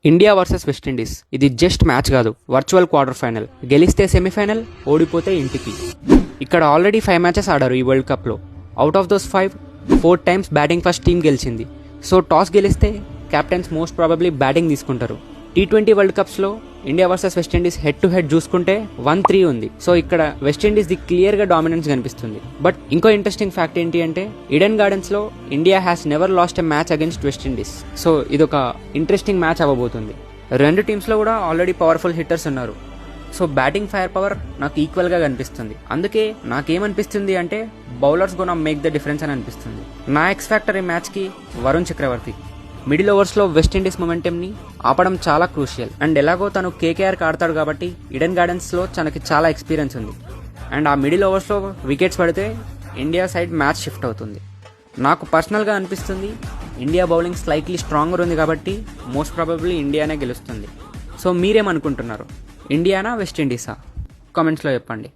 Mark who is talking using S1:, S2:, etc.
S1: India versus West Indies ఇది just match కాదు, virtual quarter final. గెలిస్తే సెమీఫైనల్, ఓడిపోతే ఇంటికి. ఇక్కడ ఆల్రెడీ 5 మ్యాచెస్ ఆడారు ఈ వరల్డ్ కప్లో. Out of those 4 times batting first team గెలిచింది. సో టాస్ గెలిస్తే కెప్టెన్స్ మోస్ట్ ప్రాబబ్లీ బ్యాటింగ్ తీసుకుంటారు. T20 వరల్డ్ కప్స్లో India versus West Indies head to head చూసుకుంటే 1-3 ఉంది. సో ఇక్కడ వెస్టిండీస్ ది క్లియర్గా డామినెన్స్ కనిపిస్తుంది. బట్ ఇంకో ఇంట్రెస్టింగ్ ఫ్యాక్ట్ ఏంటి అంటే ఈడెన్ గార్డెన్స్లో India has never lost a match against West Indies. So ఇదొక ఇంట్రెస్టింగ్ మ్యాచ్ అవ్వబోతుంది. రెండు టీమ్స్లో కూడా ఆల్రెడీ పవర్ఫుల్ హిట్టర్స్ ఉన్నారు. సో బ్యాటింగ్ ఫైర్ పవర్ నాకు ఈక్వల్గా కనిపిస్తుంది. అందుకే నాకేమనిపిస్తుంది అంటే bowlers gonna make the difference అని అనిపిస్తుంది. నా ఎక్స్ ఫ్యాక్టర్ ఈ మ్యాచ్కి వరుణ్ చక్రవర్తి. మిడిల్ ఓవర్స్లో వెస్టిండీస్ మొమెంటమ్ని ఆపడం చాలా క్రూషియల్. అండ్ ఎలాగో తను కేకేఆర్కి ఆడతాడు కాబట్టి ఈడెన్ గార్డెన్స్లో తనకి చాలా ఎక్స్పీరియన్స్ ఉంది. అండ్ ఆ మిడిల్ ఓవర్స్లో వికెట్స్ పడితే ఇండియా సైడ్ మ్యాచ్ షిఫ్ట్ అవుతుంది. నాకు పర్సనల్గా అనిపిస్తుంది ఇండియా బౌలింగ్ స్లైట్లీ స్ట్రాంగర్ ఉంది కాబట్టి మోస్ట్ ప్రాబబ్లీ ఇండియానే గెలుస్తుంది. సో మీరేమనుకుంటున్నారు? ఇండియానా వెస్టిండీసా? కామెంట్స్లో చెప్పండి.